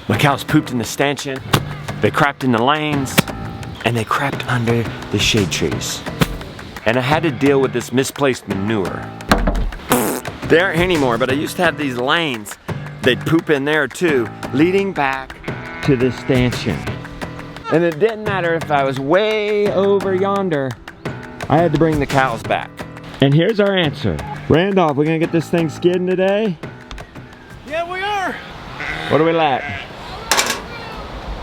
My cows pooped in the stanchion, they crapped in the lanes, and they crapped under the shade trees. And I had to deal with this misplaced manure. There aren't anymore, but I used to have these lanes. They'd poop in there too, leading back to the stanchion. And it didn't matter if I was way over yonder, I had to bring the cows back. And here's our answer. Randolph, we gonna get this thing skidding today? Yeah, we are. What do we lack?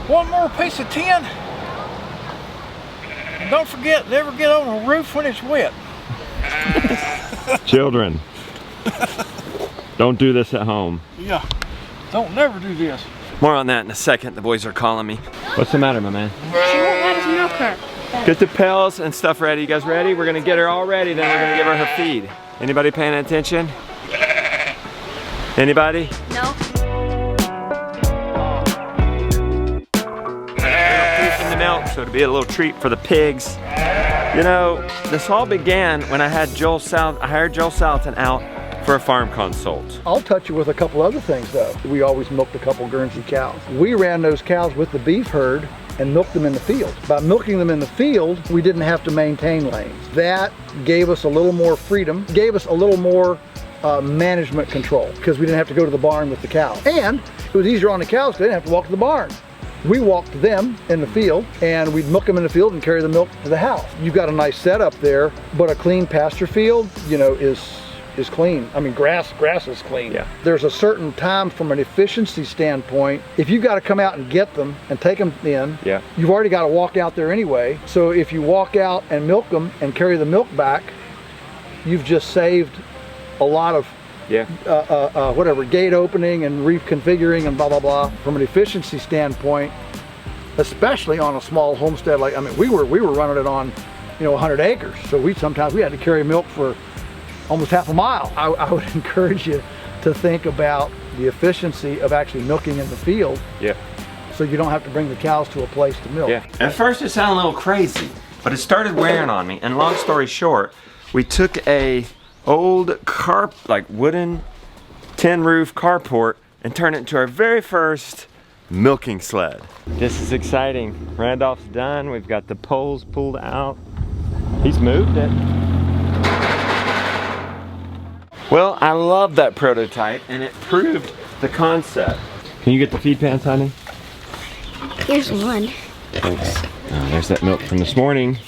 One more piece of tin. And don't forget, never get on a roof when it's wet. Children, don't do this at home. Yeah, don't never do this. More on that in a second. The boys are calling me. What's the matter, my man? She won't let us milk her. Get the pails and stuff ready. You guys ready? We're gonna get her all ready, then we're gonna give her her feed. Anybody paying attention? Anybody? No. In the milk, so it'll be a little treat for the pigs. You know, this all began when I hired Joel Southon out for a farm consult. I'll touch you with a couple other things though. We always milked a couple Guernsey cows. We ran those cows with the beef herd and milked them in the field. By milking them in the field, we didn't have to maintain lanes. That gave us a little more freedom, gave us a little more management control because we didn't have to go to the barn with the cows. And it was easier on the cows because they didn't have to walk to the barn. We walked them in the field and we'd milk them in the field and carry the milk to the house. You've got a nice setup there, but a clean pasture field, you know, is clean. I mean, grass is clean. Yeah. There's a certain time from an efficiency standpoint, if you've got to come out and get them and take them in, yeah, you've already got to walk out there anyway. So if you walk out and milk them and carry the milk back, you've just saved a lot of whatever, gate opening and reconfiguring and blah, blah, blah. From an efficiency standpoint, especially on a small homestead, like, I mean, we were running it on, you know, 100 acres. So sometimes we had to carry milk for almost half a mile. I would encourage you to think about the efficiency of actually milking in the field. Yeah. So you don't have to bring the cows to a place to milk. Yeah. At first it sounded a little crazy, but it started wearing on me. And long story short, we took a old wooden tin roof carport and turned it into our very first milking sled. This is exciting. Randolph's done. We've got the poles pulled out. He's moved it. Well, I love that prototype and it proved the concept. Can you get the feed pans, honey? Here's one. Thanks. Oh, there's that milk from this morning.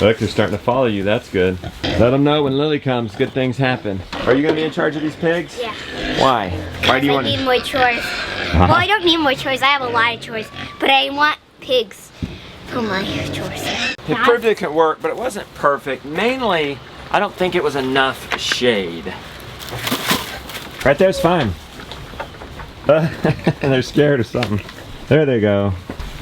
Look, they're starting to follow you. That's good. Let them know when Lily comes, good things happen. Are you going to be in charge of these pigs? Yeah. Why? Why do you want to? I need more chores. Well, I don't need more chores. I have a lot of chores. But I want pigs for my chores. It proved it could work, but it wasn't perfect. Mainly, I don't think it was enough shade. Right there's fine. And they're scared or something. There they go.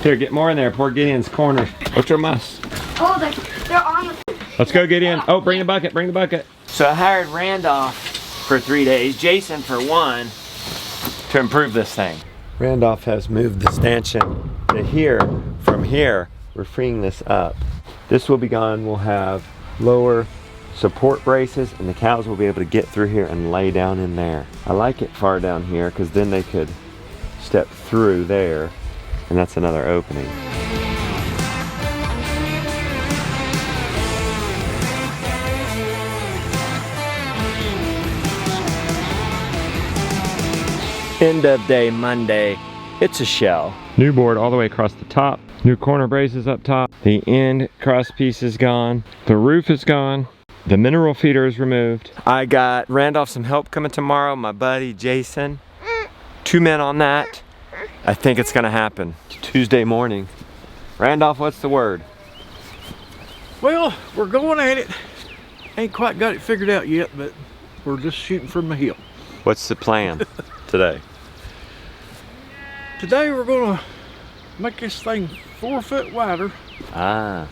Here, get more in there. Poor Gideon's corner. Ocho más. Oh, they're on the... Let's go, Gideon. Oh, bring the bucket, bring the bucket. So I hired Randolph for 3 days, Jason for 1, to improve this thing. Randolph has moved the stanchion to here. From here, we're freeing this up. This will be gone. We'll have lower support braces and the cows will be able to get through here and lay down in there. I like it far down here because then they could step through there and that's another opening. End of day Monday. It's a shell. New board all the way across the top. New corner braces up top. The end cross piece is gone. The roof is gone. The mineral feeder is removed. I got Randolph some help coming tomorrow. My buddy Jason. 2 men on that. I think it's gonna happen Tuesday morning. Randolph, what's the word? Well, we're going at it. Ain't quite got it figured out yet, but we're just shooting from the hip. What's the plan today? Today we're gonna make this thing 4 foot wider. Ah.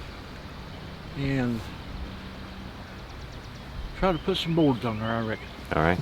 And try to put some boards on there, I reckon. All right.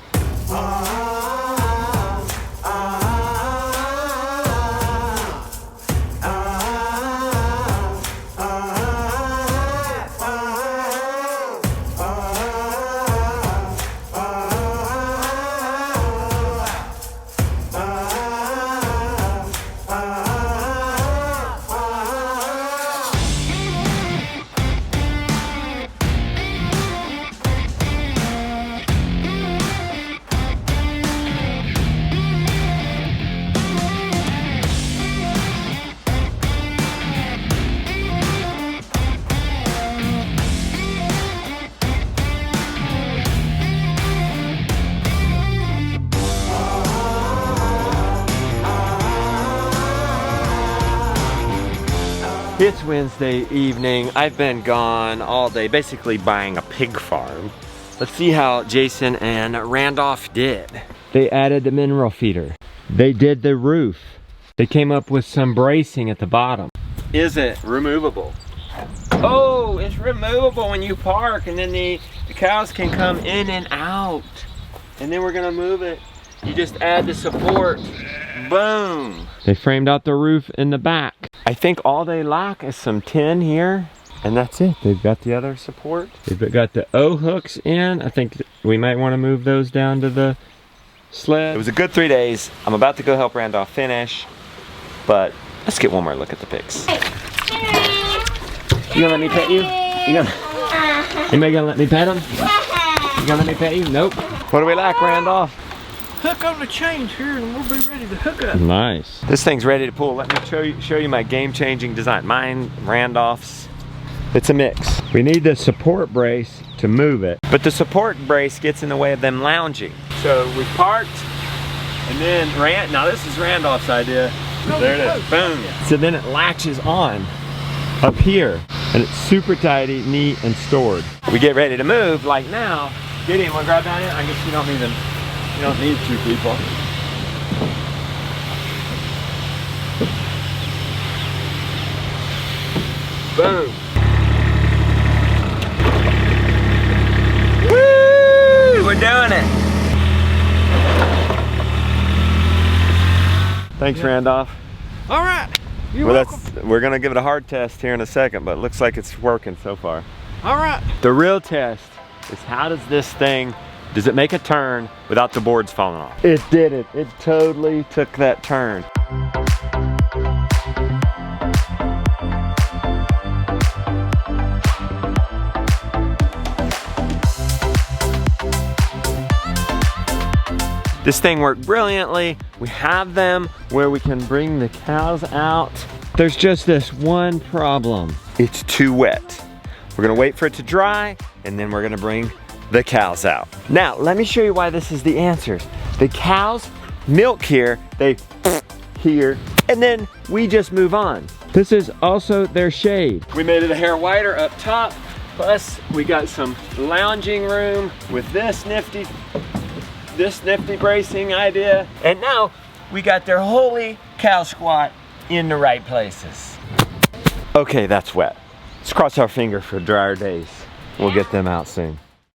It's Wednesday evening. I've been gone all day, basically buying a pig farm. Let's see how Jason and Randolph did. They added the mineral feeder. They did the roof. They came up with some bracing at the bottom. Is it removable? Oh, it's removable when you park, and then the cows can come in and out. And then we're gonna move it. You just add the support. Boom. They framed out the roof in the back. I think all they lack is some tin here, and that's it. They've got the other support. They've got the O hooks in. I think we might want to move those down to the sled. It was a good 3 days. I'm about to go help Randolph finish, but let's get one more look at the pigs. You gonna let me pet you? Anybody gonna let me pet them? You gonna let me pet you? Nope. What do we lack, Randolph? Hook on the chains here and we'll be ready to hook up. Nice. This thing's ready to pull. Let me show you my game-changing design. Mine, Randolph's. It's a mix. We need the support brace to move it, but the support brace gets in the way of them lounging. So we parked, and then now this is Randolph's idea. There it is. Boom. So then it latches on up here, and it's super tidy, neat, and stored. We get ready to move, like now. Gideon, wanna grab down here? I guess you don't need 2 people. Boom. Woo! We're doing it. Thanks, Randolph. All right. You're welcome. We're gonna give it a hard test here in a second, but it looks like it's working so far. All right. The real test is how does it make a turn without the boards falling off? It did it. It totally took that turn. This thing worked brilliantly. We have them where we can bring the cows out. There's just this one problem. It's too wet. We're gonna wait for it to dry, and then we're gonna bring the cows out. Now, let me show you why this is the answers. The cows milk here, they here, and then we just move on. This is also their shade. We made it a hair wider up top, plus we got some lounging room with this nifty bracing idea. And now we got their holy cow squat in the right places. Okay, that's wet. Let's cross our finger for drier days. We'll get them out soon.